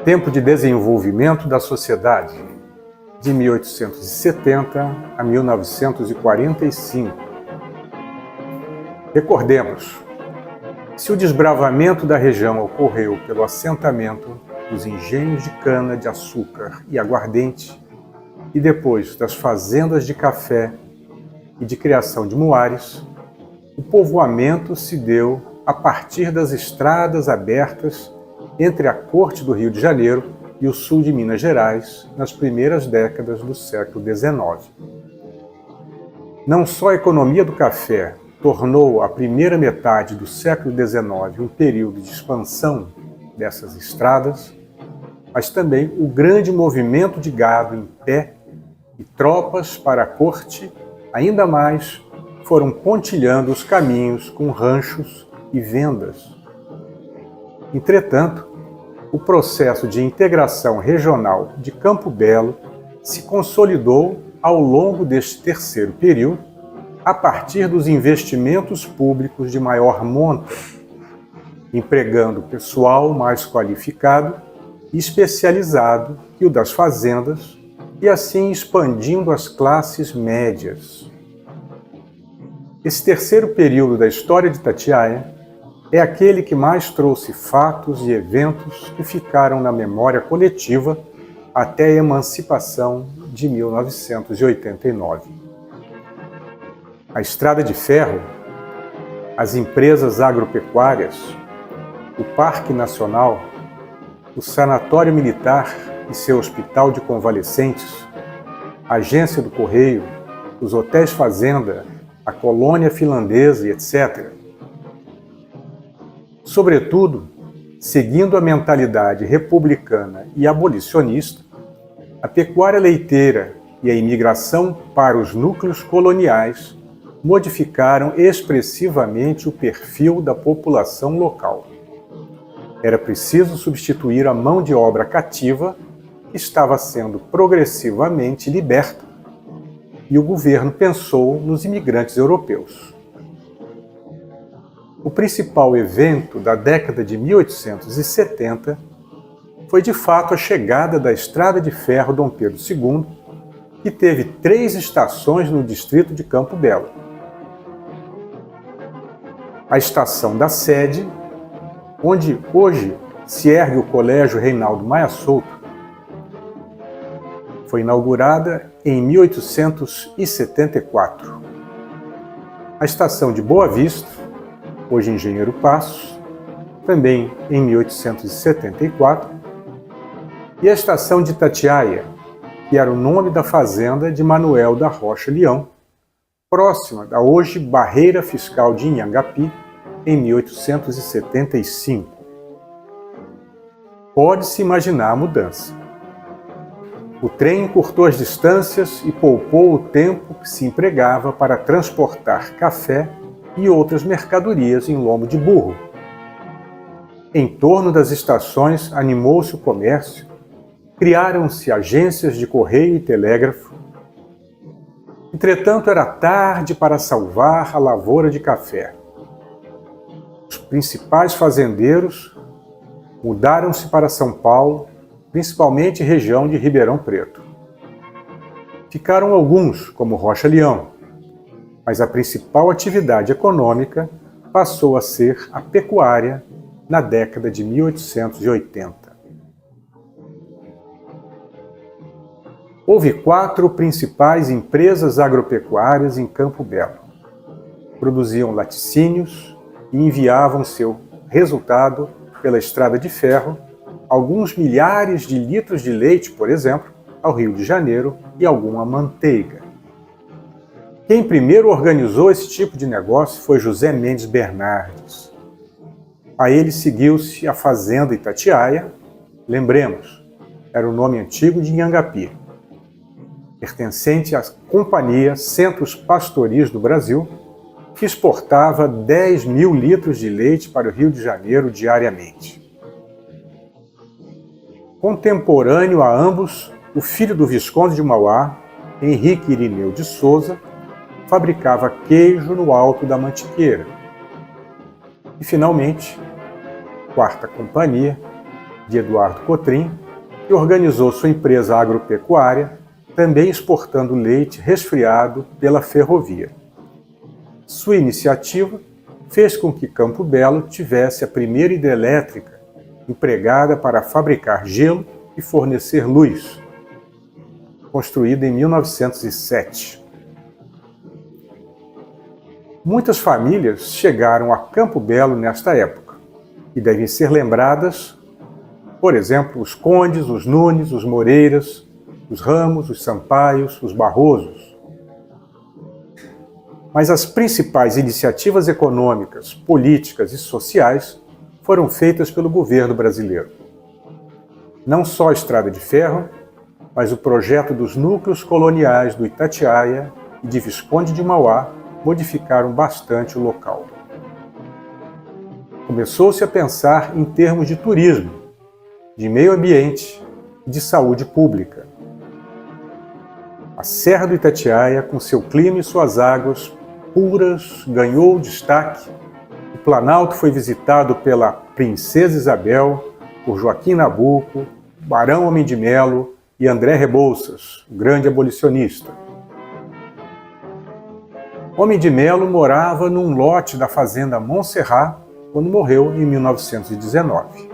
Tempo de desenvolvimento da sociedade, de 1870 a 1945. Recordemos, se o desbravamento da região ocorreu pelo assentamento dos engenhos de cana-de-açúcar e aguardente, e depois das fazendas de café e de criação de muares, o povoamento se deu a partir das estradas abertas entre a corte do Rio de Janeiro e o sul de Minas Gerais, nas primeiras décadas do século XIX. Não só a economia do café tornou a primeira metade do século XIX um período de expansão dessas estradas, mas também o grande movimento de gado em pé e tropas para a corte, ainda mais, foram pontilhando os caminhos com ranchos e vendas. Entretanto, o processo de integração regional de Campo Belo se consolidou ao longo deste terceiro período, a partir dos investimentos públicos de maior monta, empregando pessoal mais qualificado e especializado que o das fazendas, e assim expandindo as classes médias. Esse terceiro período da história de Itatiaia é aquele que mais trouxe fatos e eventos que ficaram na memória coletiva até a emancipação de 1989. A estrada de ferro, as empresas agropecuárias, o Parque Nacional, o Sanatório Militar e seu Hospital de Convalescentes, a Agência do Correio, os hotéis fazenda, a colônia finlandesa e etc. Sobretudo, seguindo a mentalidade republicana e abolicionista, a pecuária leiteira e a imigração para os núcleos coloniais modificaram expressivamente o perfil da população local. Era preciso substituir a mão de obra cativa que estava sendo progressivamente liberta, e o governo pensou nos imigrantes europeus. O principal evento da década de 1870 foi de fato a chegada da Estrada de Ferro Dom Pedro II, que teve 3 estações no distrito de Campo Belo. A estação da Sede, onde hoje se ergue o Colégio Reinaldo Maia Souto, foi inaugurada em 1874. A estação de Boa Vista, hoje Engenheiro Passos, também em 1874, e a estação de Itatiaia, que era o nome da fazenda de Manuel da Rocha Leão, próxima da hoje Barreira Fiscal de Inhangapi, em 1875. Pode-se imaginar a mudança. O trem encurtou as distâncias e poupou o tempo que se empregava para transportar café e outras mercadorias em lombo de burro. Em torno das estações animou-se o comércio, criaram-se agências de correio e telégrafo. Entretanto, era tarde para salvar a lavoura de café. Os principais fazendeiros mudaram-se para São Paulo, principalmente região de Ribeirão Preto. Ficaram alguns, como Rocha Leão, mas a principal atividade econômica passou a ser a pecuária na década de 1880. Houve 4 principais empresas agropecuárias em Campo Belo. Produziam laticínios e enviavam seu resultado pela estrada de ferro, alguns milhares de litros de leite, por exemplo, ao Rio de Janeiro e alguma manteiga. Quem primeiro organizou esse tipo de negócio foi José Mendes Bernardes. A ele seguiu-se a Fazenda Itatiaia, lembremos, era o nome antigo de Inhangapi, pertencente à Companhia Centros Pastoris do Brasil, que exportava 10.000 litros de leite para o Rio de Janeiro diariamente. Contemporâneo a ambos, o filho do Visconde de Mauá, Henrique Irineu de Souza, fabricava queijo no Alto da Mantiqueira. E, finalmente, Quarta Companhia, de Eduardo Cotrim, que organizou sua empresa agropecuária, também exportando leite resfriado pela ferrovia. Sua iniciativa fez com que Campo Belo tivesse a primeira hidrelétrica empregada para fabricar gelo e fornecer luz, construída em 1907. Muitas famílias chegaram a Campo Belo nesta época e devem ser lembradas, por exemplo, os Condes, os Nunes, os Moreiras, os Ramos, os Sampaios, os Barrosos. Mas as principais iniciativas econômicas, políticas e sociais foram feitas pelo governo brasileiro. Não só a Estrada de Ferro, mas o projeto dos núcleos coloniais do Itatiaia e de Visconde de Mauá modificaram bastante o local. Começou-se a pensar em termos de turismo, de meio ambiente e de saúde pública. A Serra do Itatiaia, com seu clima e suas águas puras, ganhou destaque. O Planalto foi visitado pela Princesa Isabel, por Joaquim Nabuco, Barão Homem de Melo e André Rebouças, o grande abolicionista. Homem de Melo morava num lote da fazenda Montserrat quando morreu em 1919.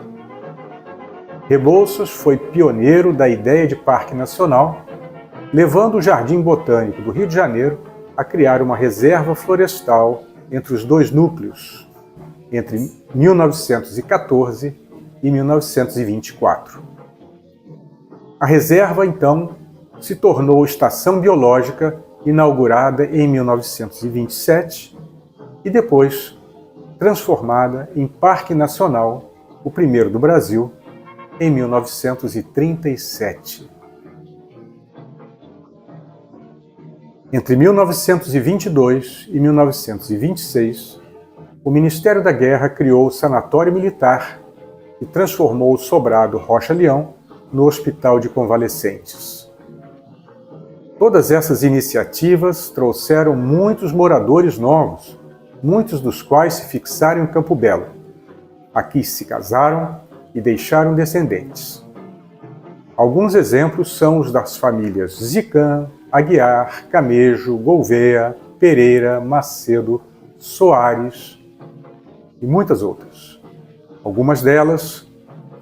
Rebouças foi pioneiro da ideia de Parque Nacional, levando o Jardim Botânico do Rio de Janeiro a criar uma reserva florestal entre os dois núcleos, entre 1914 e 1924. A reserva, então, se tornou estação biológica, inaugurada em 1927 e depois transformada em Parque Nacional, o primeiro do Brasil, em 1937. Entre 1922 e 1926, o Ministério da Guerra criou o Sanatório Militar e transformou o sobrado Rocha Leão no Hospital de Convalescentes. Todas essas iniciativas trouxeram muitos moradores novos, muitos dos quais se fixaram em Campo Belo. Aqui se casaram e deixaram descendentes. Alguns exemplos são os das famílias Zicam, Aguiar, Camejo, Gouveia, Pereira, Macedo, Soares e muitas outras. Algumas delas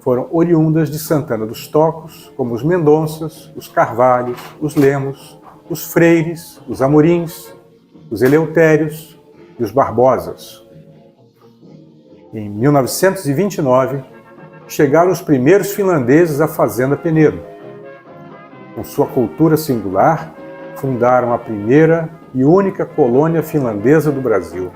foram oriundas de Santana dos Tocos, como os Mendonças, os Carvalhos, os Lemos, os Freires, os Amorins, os Eleutérios e os Barbosas. Em 1929, chegaram os primeiros finlandeses à Fazenda Penedo. Com sua cultura singular, fundaram a primeira e única colônia finlandesa do Brasil.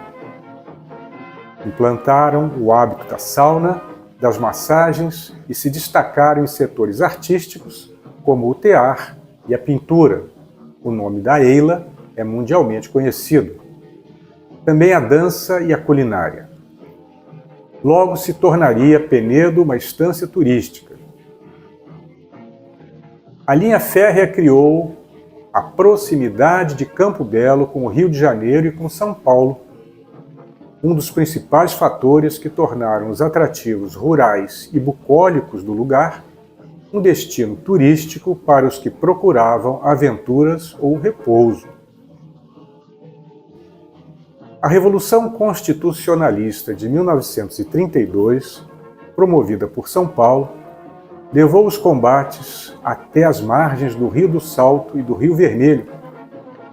Implantaram o hábito da sauna, das massagens e se destacaram em setores artísticos, como o tear e a pintura. O nome da Eila é mundialmente conhecido. Também a dança e a culinária. Logo se tornaria Penedo uma estância turística. A linha férrea criou a proximidade de Campo Belo com o Rio de Janeiro e com São Paulo, um dos principais fatores que tornaram os atrativos rurais e bucólicos do lugar um destino turístico para os que procuravam aventuras ou repouso. A Revolução Constitucionalista de 1932, promovida por São Paulo, levou os combates até as margens do Rio do Salto e do Rio Vermelho,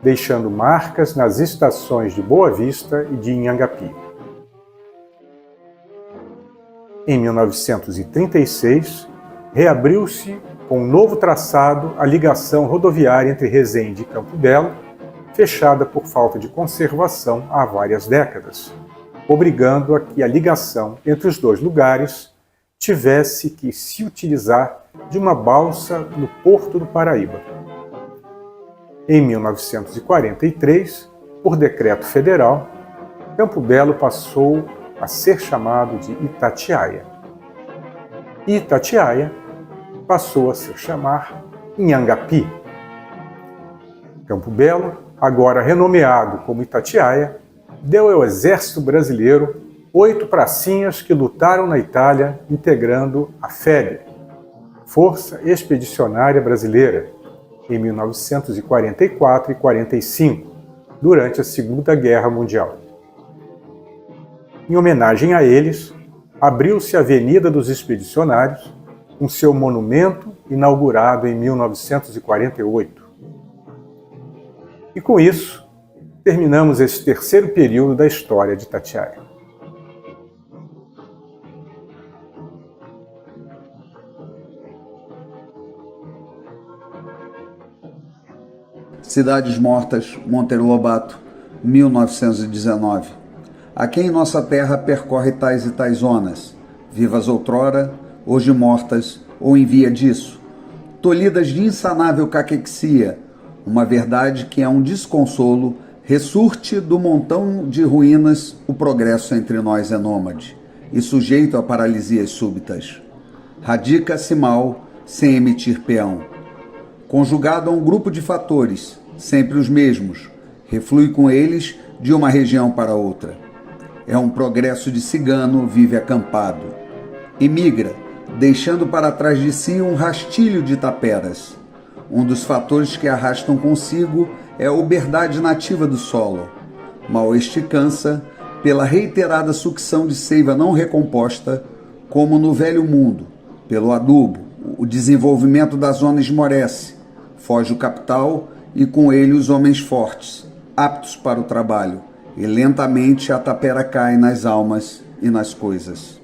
deixando marcas nas estações de Boa Vista e de Inhangapi. Em 1936, reabriu-se com um novo traçado a ligação rodoviária entre Resende e Campo Belo, fechada por falta de conservação há várias décadas, obrigando a que a ligação entre os dois lugares tivesse que se utilizar de uma balsa no Porto do Paraíba. Em 1943, por decreto federal, Campo Belo passou a ser chamado de Itatiaia. E Itatiaia passou a se chamar Inhangapi. Campo Belo, agora renomeado como Itatiaia, deu ao exército brasileiro 8 pracinhas que lutaram na Itália, integrando a FEB, Força Expedicionária Brasileira, em 1944 e 45, durante a Segunda Guerra Mundial. Em homenagem a eles, abriu-se a Avenida dos Expedicionários, com seu monumento inaugurado em 1948. E com isso, terminamos esse terceiro período da história de Itatiaia. Cidades Mortas, Monteiro Lobato, 1919. A quem nossa terra percorre tais e tais zonas, vivas outrora, hoje mortas ou em via disso, tolhidas de insanável caquexia, uma verdade que é um desconsolo, ressurte do montão de ruínas, o progresso entre nós é nômade, e sujeito a paralisias súbitas. Radica-se mal, sem emitir peão. Conjugado a um grupo de fatores, sempre os mesmos, reflui com eles de uma região para outra. É um progresso de cigano vive acampado. Emigra, deixando para trás de si um rastilho de taperas. Um dos fatores que arrastam consigo é a uberdade nativa do solo. Mal este cansa, pela reiterada sucção de seiva não recomposta, como no velho mundo, pelo adubo, o desenvolvimento da zona esmorece, foge o capital e com ele os homens fortes, aptos para o trabalho, e lentamente a tapera cai nas almas e nas coisas.